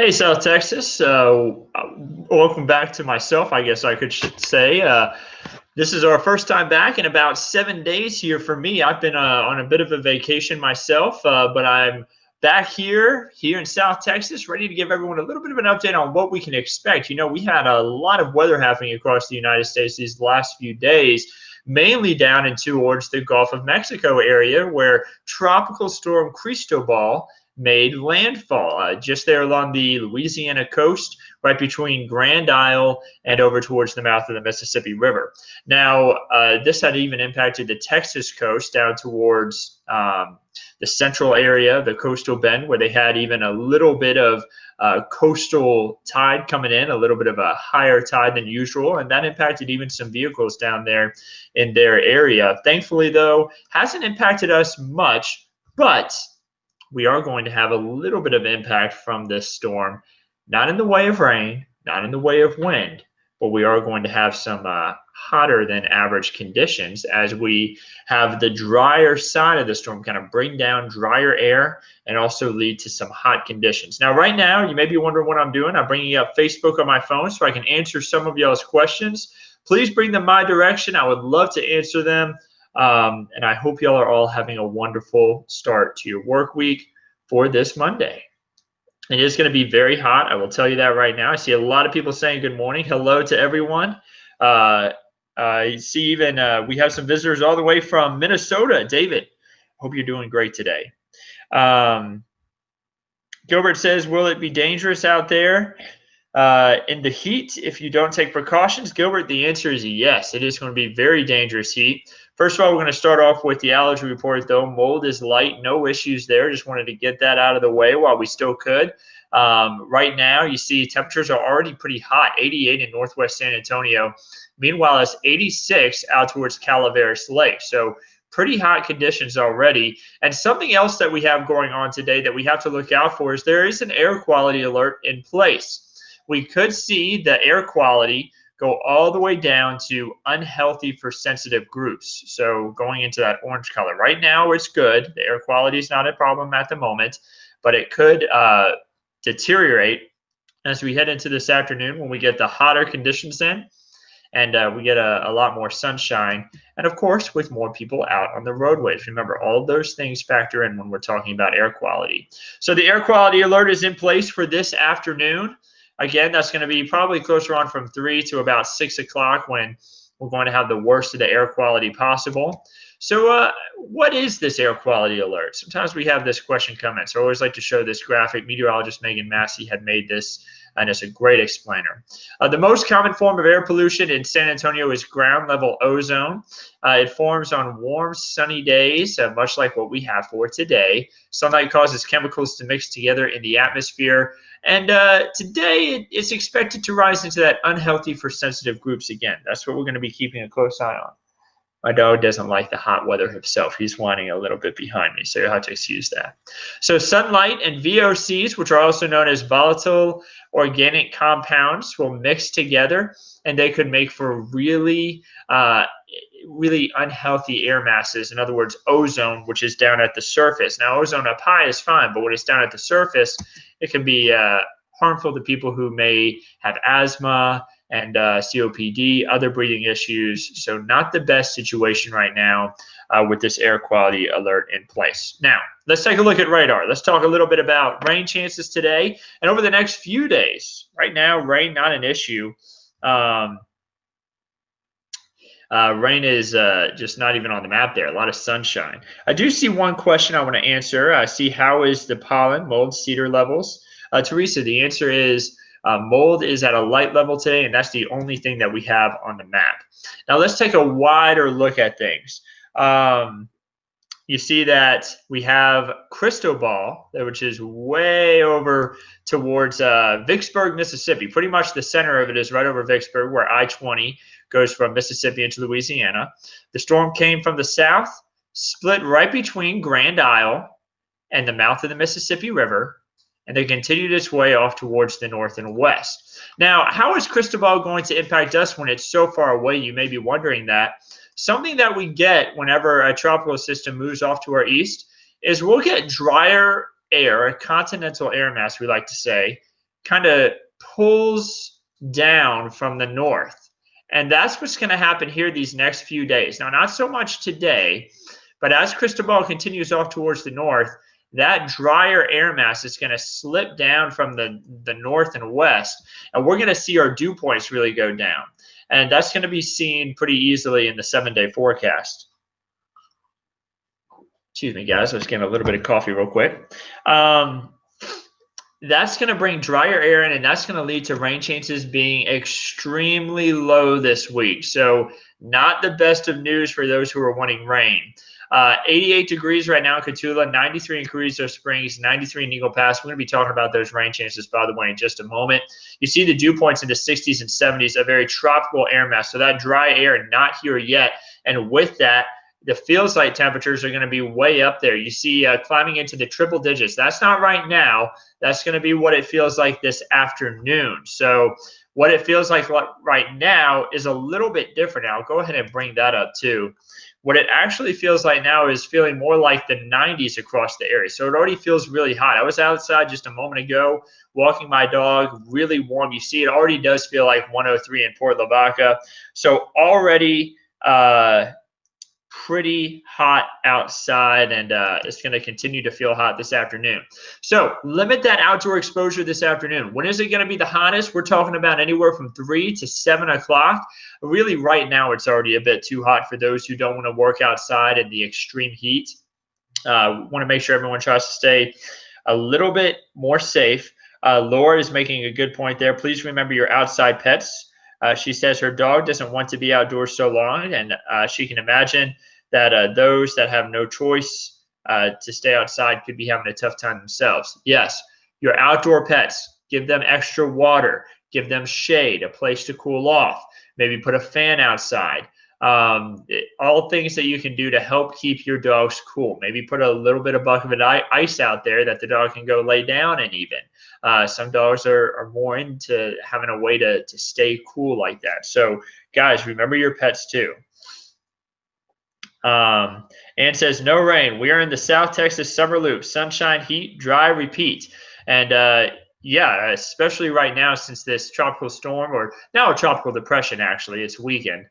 Hey, South Texas. Welcome back to myself, I guess I could say. This is our first time back in about 7 days here for me. I've been on a bit of a vacation myself, but I'm back here in South Texas, ready to give everyone a little bit of an update on what we can expect. You know, we had a lot of weather happening across the United States these last few days, mainly down and towards the Gulf of Mexico area, where Tropical Storm Cristobal made landfall just there along the Louisiana coast, right between Grand Isle and over towards the mouth of the Mississippi River. Now, this had even impacted the Texas coast down towards the central area, the coastal bend, where they had even a little bit of coastal tide coming in, a little bit of a higher tide than usual, and that impacted even some vehicles down there in their area. Thankfully, though, hasn't impacted us much, but we are going to have a little bit of impact from this storm, not in the way of rain, not in the way of wind, but we are going to have some hotter than average conditions as we have the drier side of the storm kind of bring down drier air and also lead to some hot conditions. Now, right now, you may be wondering what I'm doing. I'm bringing up Facebook on my phone so I can answer some of y'all's questions. Please bring them my direction. I would love to answer them. And I hope y'all are all having a wonderful start to your work week for this Monday. It is going to be very hot. I will tell you that right now. I see a lot of people saying good morning. Hello to everyone. I see even we have some visitors all the way from Minnesota. David, hope you're doing great today. Gilbert says, will it be dangerous out there in the heat if you don't take precautions? Gilbert, the answer is yes. It is going to be very dangerous heat. First of all, we're going to start off with the allergy report, though. Mold is light, no issues there. Just wanted to get that out of the way while we still could. Right now, you see temperatures are already pretty hot, 88 in northwest San Antonio. Meanwhile, it's 86 out towards Calaveras Lake. So pretty hot conditions already. And something else that we have going on today that we have to look out for is there is an air quality alert in place. We could see the air quality go all the way down to unhealthy for sensitive groups. So going into that orange color. Right now, it's good. The air quality is not a problem at the moment, but it could deteriorate as we head into this afternoon when we get the hotter conditions in and we get a lot more sunshine. And of course, with more people out on the roadways. Remember, all of those things factor in when we're talking about air quality. So the air quality alert is in place for this afternoon. Again, that's going to be probably closer on from 3 to about 6 o'clock when we're going to have the worst of the air quality possible. So what is this air quality alert? Sometimes we have this question come in. So I always like to show this graphic. Meteorologist Megan Massey had made this, and it's a great explainer. The most common form of air pollution in San Antonio is ground level ozone. It forms on warm, sunny days, much like what we have for today. Sunlight causes chemicals to mix together in the atmosphere. And today, it's expected to rise into that unhealthy for sensitive groups again. That's what we're going to be keeping a close eye on. My dog doesn't like the hot weather himself. He's whining a little bit behind me, so you'll have to excuse that. So sunlight and VOCs, which are also known as volatile organic compounds, will mix together, and they could make for really unhealthy air masses. In other words, ozone, which is down at the surface. Now, ozone up high is fine, but when it's down at the surface, it can be harmful to people who may have asthma and COPD, other breathing issues. So not the best situation right now with this air quality alert in place. Now, let's take a look at radar. Let's talk a little bit about rain chances today and over the next few days. Right now, rain not an issue. Rain is just not even on the map there. A lot of sunshine. I do see one question I want to answer. I see how is the pollen, mold, cedar levels. Teresa, the answer is mold is at a light level today, and that's the only thing that we have on the map. Now let's take a wider look at things. You see that we have Cristobal, which is way over towards Vicksburg, Mississippi. Pretty much the center of it is right over Vicksburg, where I-20 goes from Mississippi into Louisiana. The storm came from the south, split right between Grand Isle and the mouth of the Mississippi River, and they continued its way off towards the north and west. Now, how is Cristobal going to impact us when it's so far away? You may be wondering that. Something that we get whenever a tropical system moves off to our east is we'll get drier air, a continental air mass, we like to say, kind of pulls down from the north. And that's what's going to happen here these next few days. Now, not so much today, but as cristobal continues off towards the north, that drier air mass is going to slip down from the north and west, and we're going to see our dew points really go down. And that's going to be seen pretty easily in the 7-day forecast. Excuse me, guys. I was getting a little bit of coffee real quick. That's going to bring drier air in, and that's going to lead to rain chances being extremely low this week. So not the best of news for those who are wanting rain. 88 degrees right now in Cotulla, 93 in Carrizo Springs, 93 in Eagle Pass. We're going to be talking about those rain chances, by the way, in just a moment. You see the dew points in the 60s and 70s, a very tropical air mass. So that dry air not here yet. And with that, the field site temperatures are going to be way up there. You see climbing into the triple digits. That's not right now. That's going to be what it feels like this afternoon. So what it feels like right now is a little bit different. I'll go ahead and bring that up too. What it actually feels like now is feeling more like the 90s across the area. So it already feels really hot. I was outside just a moment ago walking my dog, really warm. You see it already does feel like 103 in Port Lavaca. So already pretty hot outside, and it's going to continue to feel hot this afternoon. So limit that outdoor exposure this afternoon. When is it going to be the hottest? We're talking about anywhere from 3 to 7 o'clock. Really, right now, it's already a bit too hot for those who don't want to work outside in the extreme heat. Want to make sure everyone tries to stay a little bit more safe. Laura is making a good point there. Please remember your outside pets. She says her dog doesn't want to be outdoors so long, and she can imagine that those that have no choice to stay outside could be having a tough time themselves. Yes, your outdoor pets, give them extra water, give them shade, a place to cool off, maybe put a fan outside. All things that you can do to help keep your dogs cool. Maybe put a little bit of bucket of ice out there that the dog can go lay down in even. Some dogs are more into having a way to stay cool like that. So, guys, remember your pets too. Ann says, no rain. We are in the South Texas summer loop. Sunshine, heat, dry, repeat. And yeah, especially right now since this tropical storm, or now a tropical depression actually, it's weakened,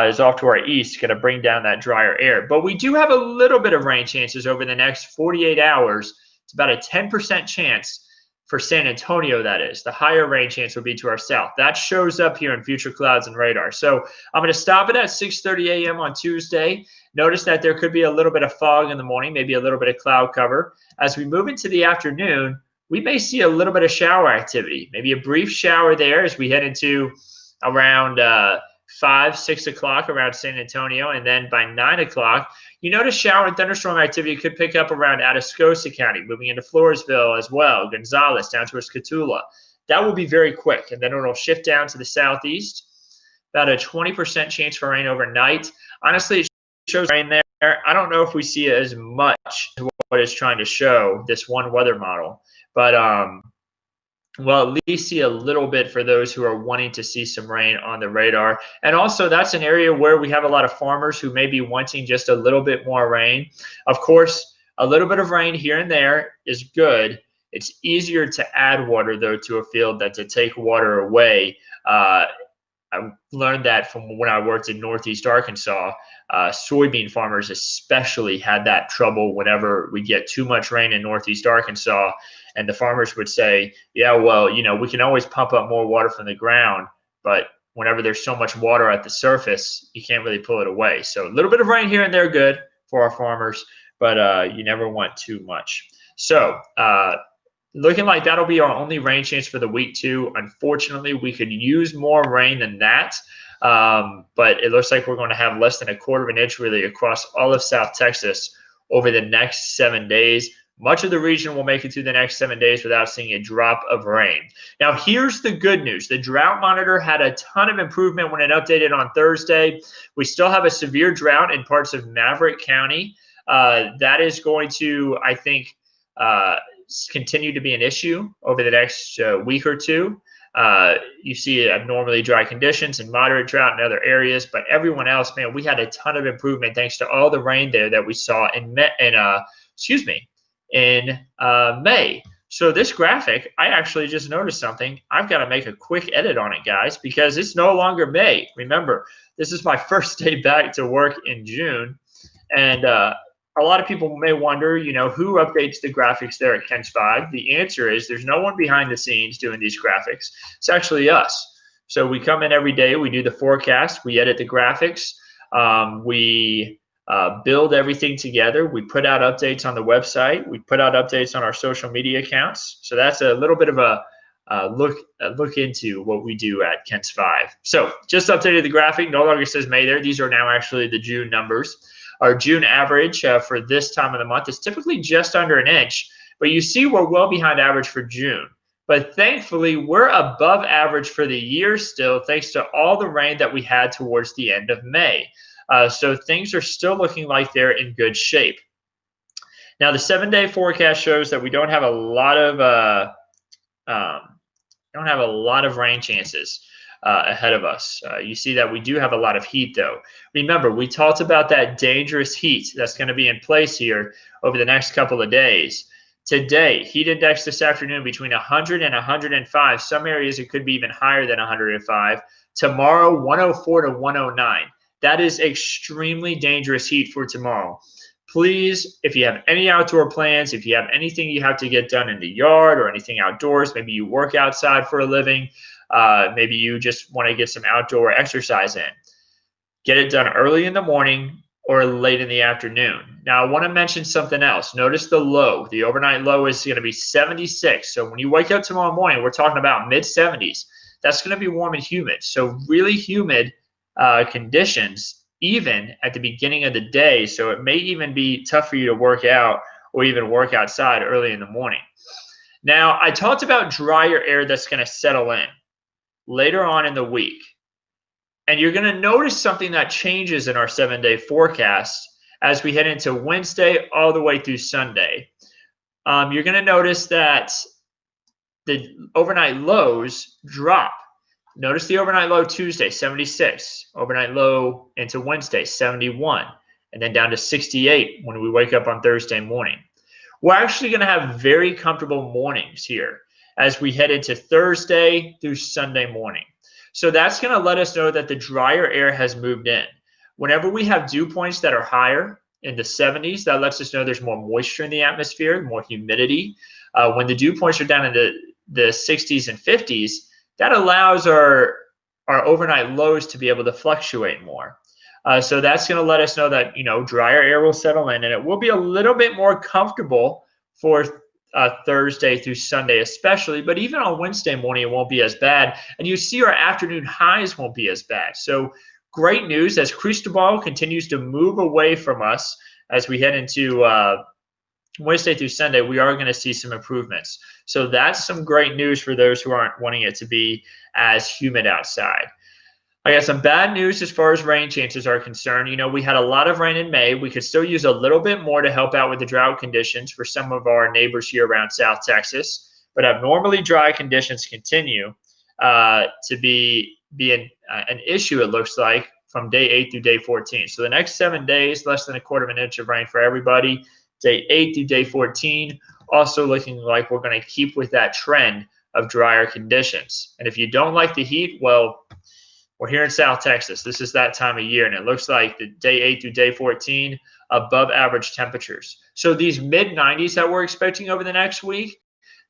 is off to our east, going to bring down that drier air. But we do have a little bit of rain chances over the next 48 hours. It's about a 10% chance for San Antonio, that is. The higher rain chance will be to our south. That shows up here in future clouds and radar. So I'm going to stop it at 6:30 a.m. on Tuesday. Notice that there could be a little bit of fog in the morning, maybe a little bit of cloud cover. As we move into the afternoon, we may see a little bit of shower activity, maybe a brief shower there as we head into around 5, 6 o'clock around San Antonio. And then by 9 o'clock, you notice shower and thunderstorm activity could pick up around Atascosa County, moving into Floresville as well, Gonzales, down towards Cotulla. That will be very quick, and then it'll shift down to the southeast. About a 20% chance for rain overnight. Honestly, it shows rain there. I don't know if we see as much as what it's trying to show, this one weather model. But well, at least see a little bit for those who are wanting to see some rain on the radar. And also, that's an area where we have a lot of farmers who may be wanting just a little bit more rain. Of course, a little bit of rain here and there is good. It's easier to add water, though, to a field than to take water away. I learned that from when I worked in Northeast Arkansas. Soybean farmers especially had that trouble whenever we get too much rain in Northeast Arkansas. And the farmers would say, yeah, well, you know, we can always pump up more water from the ground, but whenever there's so much water at the surface, you can't really pull it away. So a little bit of rain here and there, good for our farmers, but you never want too much. So looking like that'll be our only rain chance for the week too. Unfortunately, we could use more rain than that, but it looks like we're going to have less than 1/4 of an inch really across all of South Texas over the next 7 days. Much of the region will make it through the next 7 days without seeing a drop of rain. Now, here's the good news. The drought monitor had a ton of improvement when it updated on Thursday. We still have a severe drought in parts of Maverick County. That is going to, I think, continue to be an issue over the next week or two. You see abnormally dry conditions and moderate drought in other areas, but everyone else, man, we had a ton of improvement thanks to all the rain there that we saw in May. So this graphic, I actually just noticed something. I've got to make a quick edit on it, guys, because it's no longer May. Remember, this is my first day back to work in June. And a lot of people may wonder, who updates the graphics there at Kent's 5? The answer is there's no one behind the scenes doing these graphics. It's actually us. So we come in every day, we do the forecast, we edit the graphics, we build everything together. We put out updates on the website. We put out updates on our social media accounts. So that's a little bit of a look into what we do at Kent's 5. So just updated the graphic. No longer says May there. These are now actually the June numbers. Our June average for this time of the month is typically just under an inch, but you see we're well behind average for June. But thankfully, we're above average for the year still, thanks to all the rain that we had towards the end of May. So things are still looking like they're in good shape. Now, the 7-day forecast shows that we don't have a lot of rain chances ahead of us. You see that we do have a lot of heat, though. Remember, we talked about that dangerous heat that's going to be in place here over the next couple of days. Today, heat index this afternoon between 100 and 105. Some areas it could be even higher than 105. Tomorrow, 104 to 109. That is extremely dangerous heat for tomorrow. Please, if you have any outdoor plans, if you have anything you have to get done in the yard or anything outdoors, maybe you work outside for a living, maybe you just want to get some outdoor exercise in, get it done early in the morning or late in the afternoon. Now, I want to mention something else. Notice the low. The overnight low is going to be 76. So when you wake up tomorrow morning, we're talking about mid-70s. That's going to be warm and humid. So really humid conditions even at the beginning of the day. So it may even be tough for you to work out or even work outside early in the morning. Now, I talked about drier air that's going to settle in later on in the week. And you're going to notice something that changes in our 7-day forecast as we head into Wednesday all the way through Sunday. You're going to notice that the overnight lows drop. Notice the overnight low Tuesday, 76. Overnight low into Wednesday, 71. And then down to 68 when we wake up on Thursday morning. We're actually going to have very comfortable mornings here as we head into Thursday through Sunday morning. So that's going to let us know that the drier air has moved in. Whenever we have dew points that are higher in the 70s, that lets us know there's more moisture in the atmosphere, more humidity. When the dew points are down in the 60s and 50s, that allows our overnight lows to be able to fluctuate more. So that's going to let us know that, drier air will settle in and it will be a little bit more comfortable for Thursday through Sunday especially, but even on Wednesday morning it won't be as bad, and you see our afternoon highs won't be as bad. So great news as Cristobal continues to move away from us as we head into Wednesday through Sunday. We are going to see some improvements. So that's some great news for those who aren't wanting it to be as humid outside. I got some bad news as far as rain chances are concerned. We had a lot of rain in May. We could still use a little bit more to help out with the drought conditions for some of our neighbors here around South Texas. But abnormally dry conditions continue to be an issue, it looks like, from day 8 through day 14. So the next 7 days, less than a quarter of an inch of rain for everybody. Day 8 through day 14, also looking like we're going to keep with that trend of drier conditions. And if you don't like the heat, well, we're here in South Texas. This is that time of year, and it looks like the day 8 through day 14, above average temperatures. So these mid-90s that we're expecting over the next week,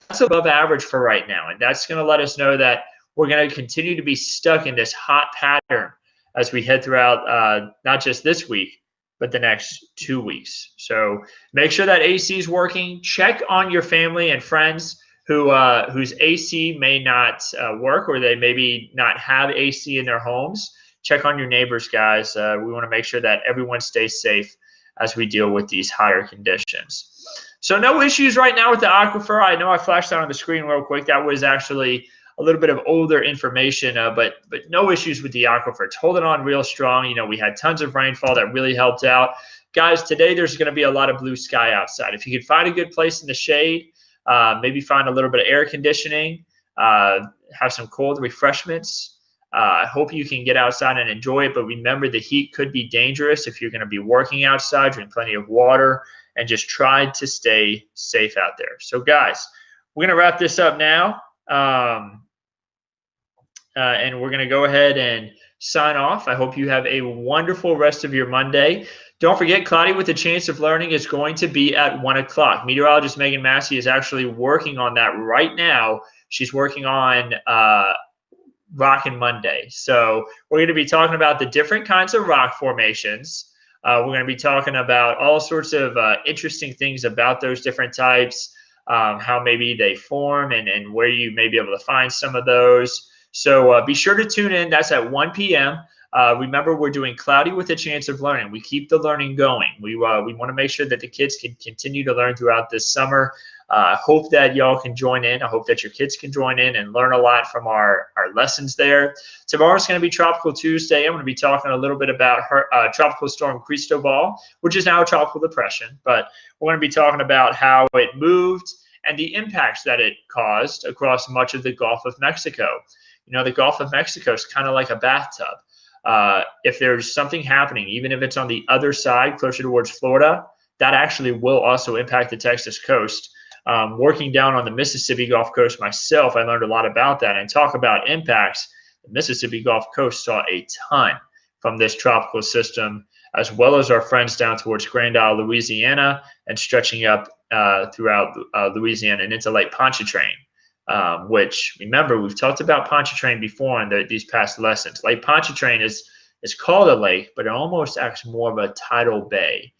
that's above average for right now. And that's going to let us know that we're going to continue to be stuck in this hot pattern as we head throughout not just this week, but the next 2 weeks. So make sure that AC is working. Check on your family and friends whose AC may not work, or they maybe not have AC in their homes. Check on your neighbors, guys. We want to make sure that everyone stays safe as we deal with these higher conditions. So no issues right now with the aquifer. I know I flashed that on the screen real quick. That was actually a little bit of older information, but no issues with the aquifer. It's holding on real strong. We had tons of rainfall that really helped out. Guys, today there's going to be a lot of blue sky outside. If you can find a good place in the shade, maybe find a little bit of air conditioning, have some cold refreshments. I hope you can get outside and enjoy it, but remember the heat could be dangerous if you're going to be working outside. Drink plenty of water and just try to stay safe out there. So guys, we're going to wrap this up now. And we're going to go ahead and sign off. I hope you have a wonderful rest of your Monday. Don't forget, Cloudy with a Chance of Learning is going to be at 1 o'clock. Meteorologist Megan Massey is actually working on that right now. She's working on Rockin' Monday. So we're going to be talking about the different kinds of rock formations. We're going to be talking about all sorts of interesting things about those different types, how maybe they form and where you may be able to find some of those. So be sure to tune in. That's at 1 p.m. Remember, we're doing Cloudy with a Chance of Learning. We keep the learning going. We want to make sure that the kids can continue to learn throughout this summer. I hope that y'all can join in. I hope that your kids can join in and learn a lot from our lessons there. Tomorrow's going to be Tropical Tuesday. I'm going to be talking a little bit about Tropical Storm Cristobal, which is now a tropical depression. But we're going to be talking about how it moved and the impacts that it caused across much of the Gulf of Mexico. You know, the Gulf of Mexico is kind of like a bathtub. If there's something happening, even if it's on the other side, closer towards Florida, that actually will also impact the Texas coast. Working down on the Mississippi Gulf Coast myself, I learned a lot about that. And talk about impacts, the Mississippi Gulf Coast saw a ton from this tropical system, as well as our friends down towards Grand Isle, Louisiana, and stretching up throughout Louisiana and into Lake Pontchartrain. Which, remember, we've talked about Pontchartrain before in these past lessons. Lake Pontchartrain is called a lake, but it almost acts more of a tidal bay.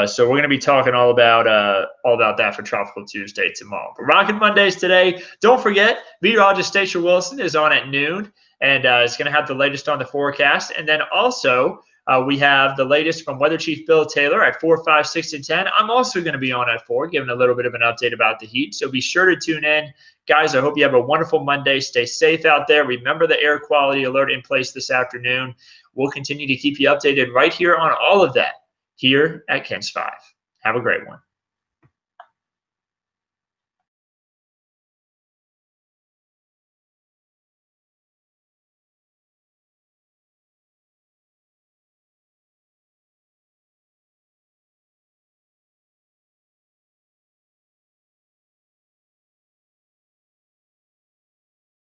So we're going to be talking all about that for Tropical Tuesday tomorrow. But Rockin' Mondays today. Don't forget, meteorologist Andrew Wilson is on at noon, and is going to have the latest on the forecast. And then also, we have the latest from Weather Chief Bill Taylor at 4, 5, 6, and 10. I'm also going to be on at 4, giving a little bit of an update about the heat. So be sure to tune in. Guys, I hope you have a wonderful Monday. Stay safe out there. Remember the air quality alert in place this afternoon. We'll continue to keep you updated right here on all of that here at KENS 5. Have a great one.